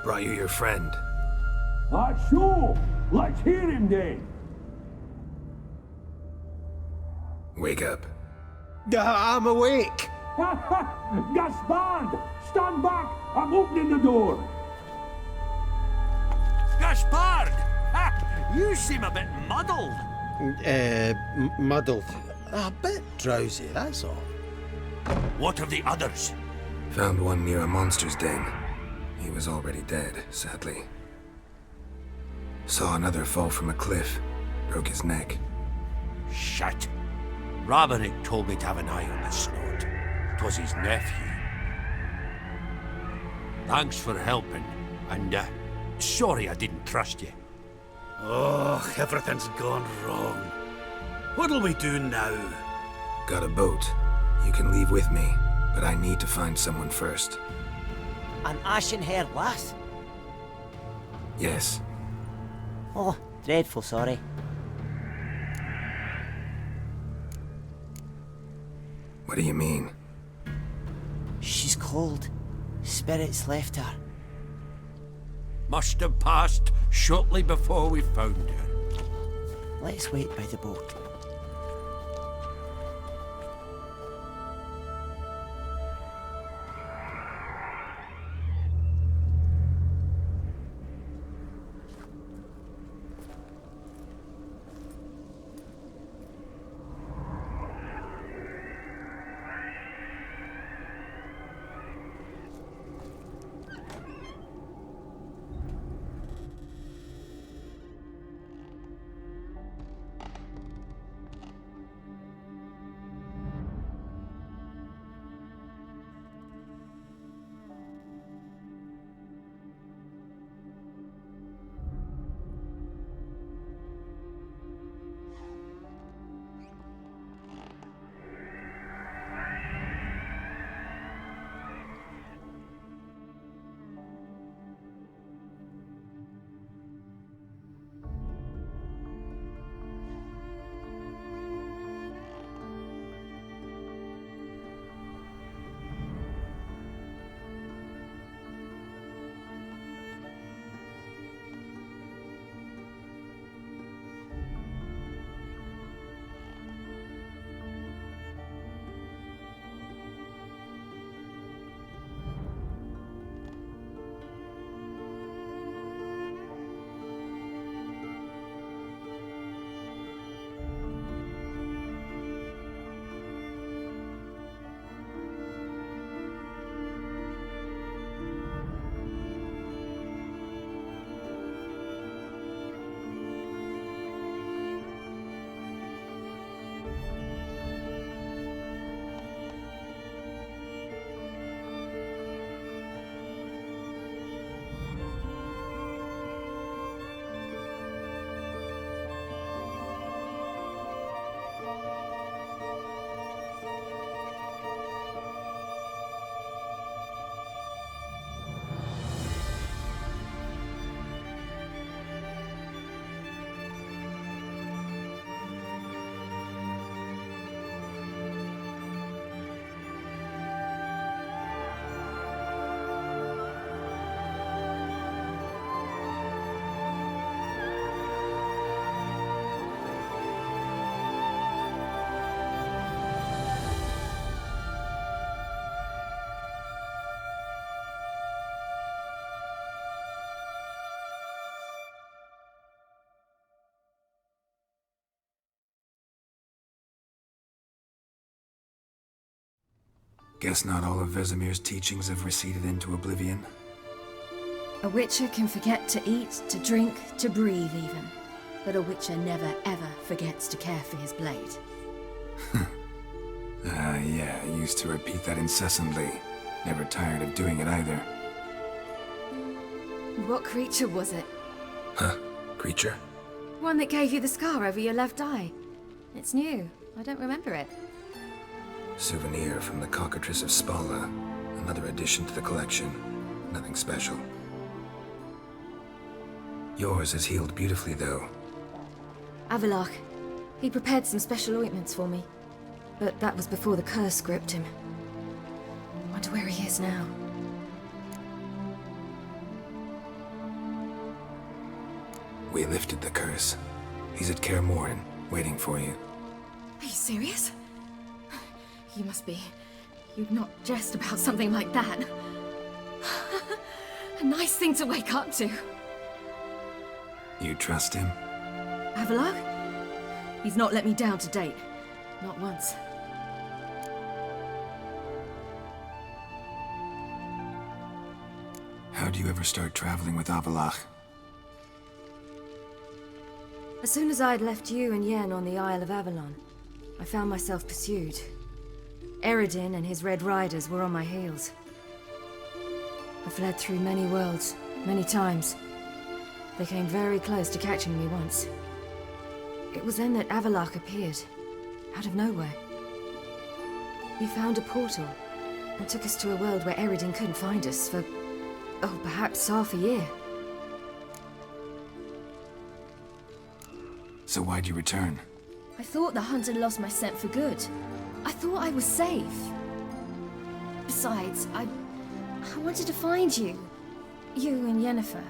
Brought you your friend. Sure. Let's hear him then. Wake up. I'm awake. Gaspard! Stand back! I'm opening the door. Gaspard! Ha! You seem a bit muddled. Muddled. A bit drowsy, that's all. What of the others? Found one near a monster's den. He was already dead, sadly. Saw another fall from a cliff. Broke his neck. Shit. Roderick told me to have an eye on the snot. 'Twas his nephew. Thanks for helping, and sorry I didn't trust you. Oh, everything's gone wrong. What'll we do now? Got a boat. You can leave with me, but I need to find someone first. An ashen-haired lass? Yes. Oh, dreadful sorry. What do you mean? She's cold. Spirits left her. Must have passed shortly before we found her. Let's wait by the boat. Guess not all of Vesemir's teachings have receded into oblivion. A witcher can forget to eat, to drink, to breathe even. But a witcher never ever forgets to care for his blade. Yeah, I used to repeat that incessantly. Never tired of doing it either. What creature was it? Huh? Creature? One that gave you the scar over your left eye. It's new. I don't remember it. Souvenir from the Cockatrice of Spala. Another addition to the collection. Nothing special. Yours has healed beautifully, though. Avalok. He prepared some special ointments for me. But that was before the curse gripped him. Wonder where he is now. We lifted the curse. He's at Kaer Morhen, waiting for you. Are you serious? You must be. You'd not jest about something like that. A nice thing to wake up to. You trust him? Avallac'h? He's not let me down to date. Not once. How'd you ever start traveling with Avallac'h? As soon as I'd left you and Yen on the Isle of Avalon, I found myself pursued. Eredin and his Red Riders were on my heels. I fled through many worlds, many times. They came very close to catching me once. It was then that Avallac'h appeared, out of nowhere. He found a portal and took us to a world where Eredin couldn't find us for, perhaps half a year. So why'd you return? I thought the hunt had lost my scent for good. I thought I was safe. Besides, I wanted to find you. You and Yennefer.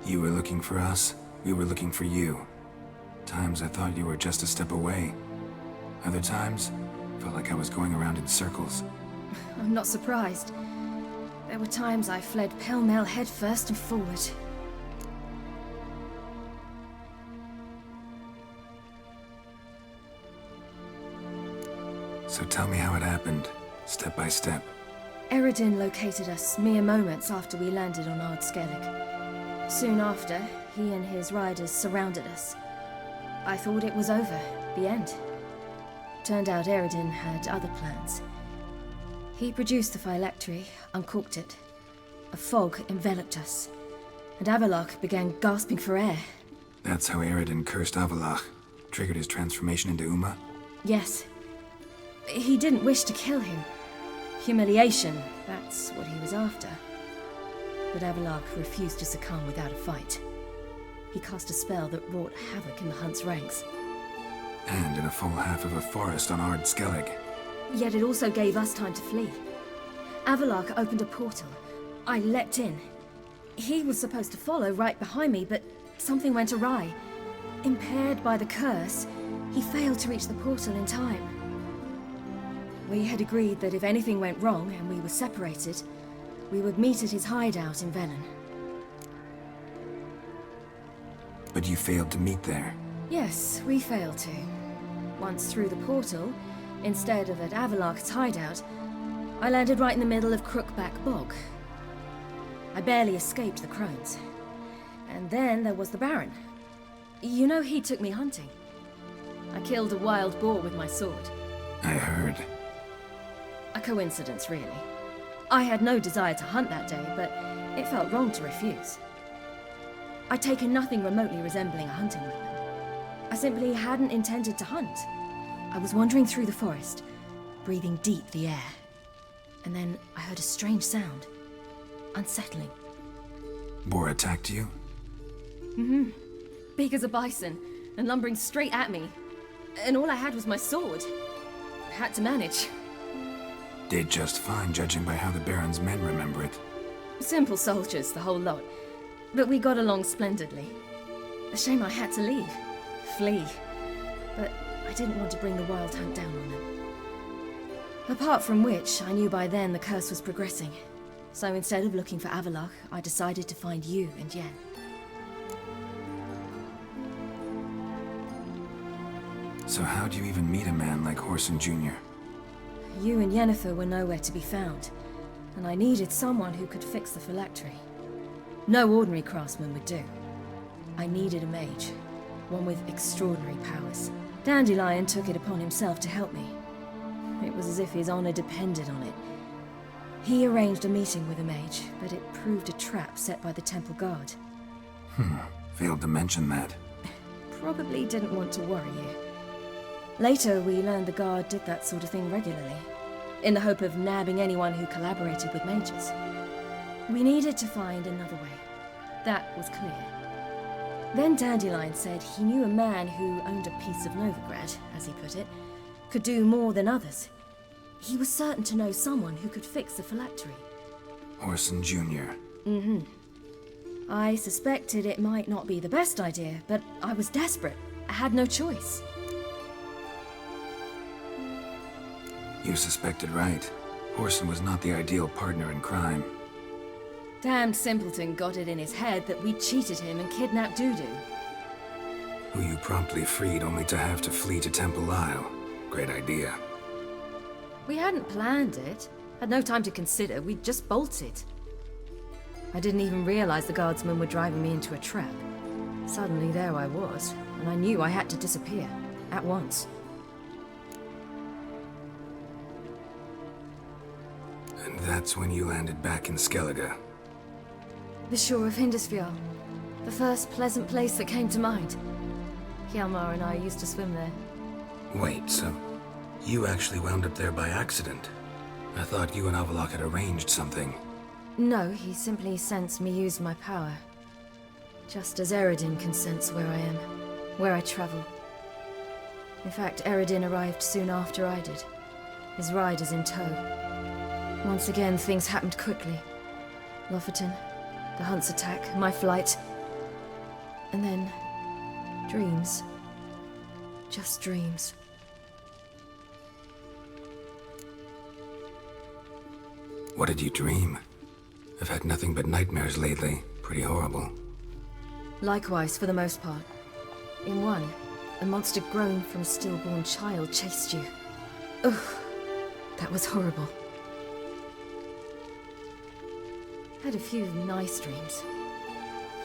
You were looking for us, we were looking for you. Times I thought you were just a step away. Other times, felt like I was going around in circles. I'm not surprised. There were times I fled pell-mell head first and forward. So tell me how it happened, step by step. Eredin located us mere moments after we landed on Ard Skellig. Soon after, he and his riders surrounded us. I thought it was over, the end. Turned out Eredin had other plans. He produced the phylactery, uncorked it. A fog enveloped us, and Avallac'h began gasping for air. That's how Eredin cursed Avallac'h, triggered his transformation into Uma? Yes. He didn't wish to kill him. Humiliation, that's what he was after. But Avallac'h refused to succumb without a fight. He cast a spell that wrought havoc in the hunt's ranks. And in a full half of a forest on Ard Skellig. Yet it also gave us time to flee. Avallac'h opened a portal. I leapt in. He was supposed to follow right behind me, but something went awry. Impaired by the curse, he failed to reach the portal in time. We had agreed that if anything went wrong and we were separated, we would meet at his hideout in Velen. But you failed to meet there. Yes, we failed to. Once through the portal, instead of at Avallac'h's hideout, I landed right in the middle of Crookback Bog. I barely escaped the crones. And then there was the Baron. You know, he took me hunting. I killed a wild boar with my sword. I heard. A coincidence, really. I had no desire to hunt that day, but it felt wrong to refuse. I'd taken nothing remotely resembling a hunting weapon. I simply hadn't intended to hunt. I was wandering through the forest, breathing deep the air. And then I heard a strange sound. Unsettling. Boar attacked you? Mm-hmm. Big as a bison, and lumbering straight at me. And all I had was my sword. I had to manage. Did just fine, judging by how the Baron's men remember it. Simple soldiers, the whole lot. But we got along splendidly. A shame I had to leave. Flee. But I didn't want to bring the wild hunt down on them. Apart from which, I knew by then the curse was progressing. So instead of looking for Avallac'h, I decided to find you and Yen. So how'd you even meet a man like Whoreson Jr.? You and Yennefer were nowhere to be found, and I needed someone who could fix the phylactery. No ordinary craftsman would do. I needed a mage, one with extraordinary powers. Dandelion took it upon himself to help me. It was as if his honor depended on it. He arranged a meeting with a mage, but it proved a trap set by the temple guard. Failed to mention that. Probably didn't want to worry you. Later, we learned the guard did that sort of thing regularly, in the hope of nabbing anyone who collaborated with mages. We needed to find another way. That was clear. Then Dandelion said he knew a man who owned a piece of Novigrad, as he put it, could do more than others. He was certain to know someone who could fix the phylactery. Whoreson Jr. Mm-hmm. I suspected it might not be the best idea, but I was desperate. I had no choice. You suspected right. Orson was not the ideal partner in crime. Damned simpleton got it in his head that we'd cheated him and kidnapped Dudu. Who you promptly freed only to have to flee to Temple Isle. Great idea. We hadn't planned it. Had no time to consider. We'd just bolted. I didn't even realize the guardsmen were driving me into a trap. Suddenly there I was, and I knew I had to disappear. At once. And that's when you landed back in Skellige. The shore of Hindisfjord. The first pleasant place that came to mind. Hjalmar and I used to swim there. Wait, so you actually wound up there by accident? I thought you and Avalok had arranged something. No, he simply sensed me use my power. Just as Eredin can sense where I am, where I travel. In fact, Eredin arrived soon after I did. His riders in tow. Once again, things happened quickly. Lofoten, the Hunt's attack, my flight. And then... dreams. Just dreams. What did you dream? I've had nothing but nightmares lately. Pretty horrible. Likewise, for the most part. In one, a monster grown from a stillborn child chased you. Ugh, that was horrible. Had a few nice dreams.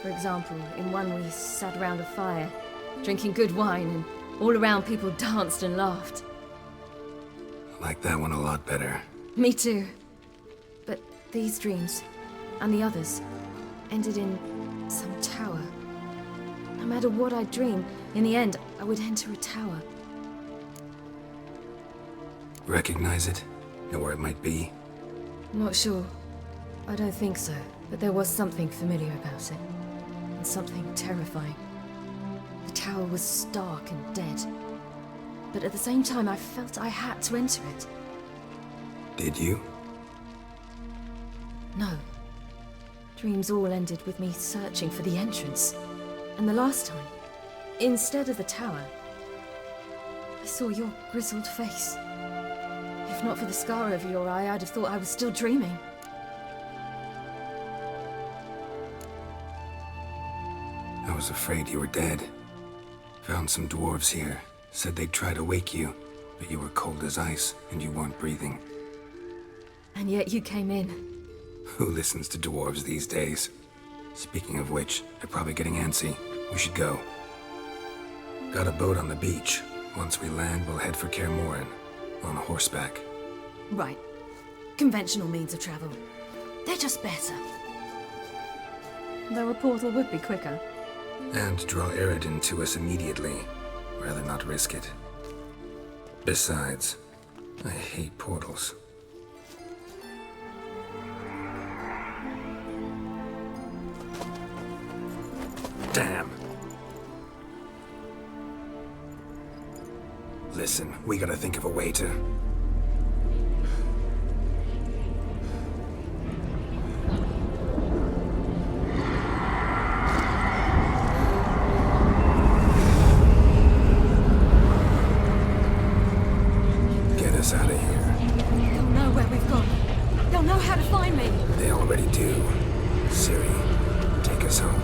For example, in one we sat around a fire, drinking good wine, and all around people danced and laughed. I like that one a lot better. Me too. But these dreams, and the others, ended in some tower. No matter what I dream, in the end, I would enter a tower. Recognize it? Know where it might be? Not sure. I don't think so, but there was something familiar about it. And something terrifying. The tower was stark and dead. But at the same time, I felt I had to enter it. Did you? No. Dreams all ended with me searching for the entrance. And the last time, instead of the tower, I saw your grizzled face. If not for the scar over your eye, I'd have thought I was still dreaming. I was afraid you were dead. Found some dwarves here. Said they'd try to wake you, but you were cold as ice and you weren't breathing. And yet you came in. Who listens to dwarves these days? Speaking of which, they're probably getting antsy. We should go. Got a boat on the beach. Once we land, we'll head for Kaer Morhen. On horseback. Right. Conventional means of travel. They're just better. Though a portal would be quicker. And draw Eredin to us immediately. Rather not risk it. Besides, I hate portals. Damn. Listen, we gotta think of a way to... get us out of here. They'll know where we've gone. They'll know how to find me. They already do. Ciri, take us home.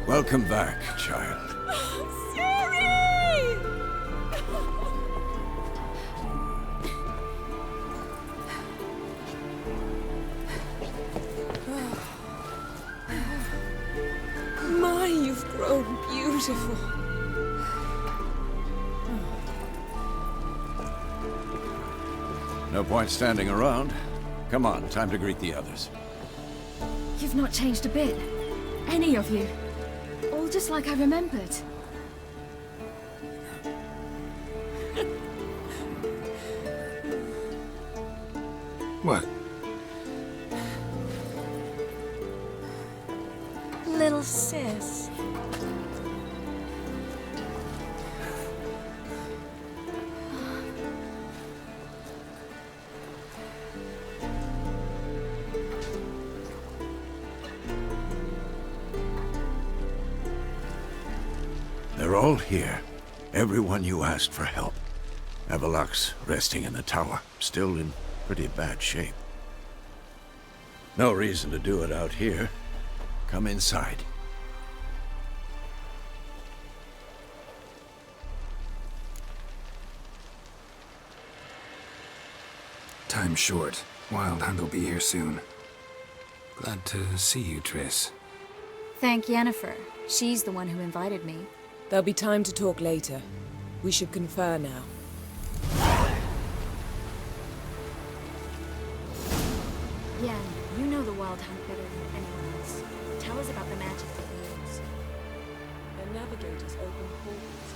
Welcome back, child. Ciri! My, you've grown beautiful. No point standing around. Come on, time to greet the others. You've not changed a bit. Any of you. All just like I remembered. What? Little sis. They're all here. Everyone you asked for help. Avalok's resting in the tower, still in pretty bad shape. No reason to do it out here. Come inside. Time's short. Wild Hunt will be here soon. Glad to see you, Triss. Thank Yennefer. She's the one who invited me. There'll be time to talk later. We should confer now. Yen, you know the Wild Hunt better than anyone else. Tell us about the magic that we use. The navigators open portals.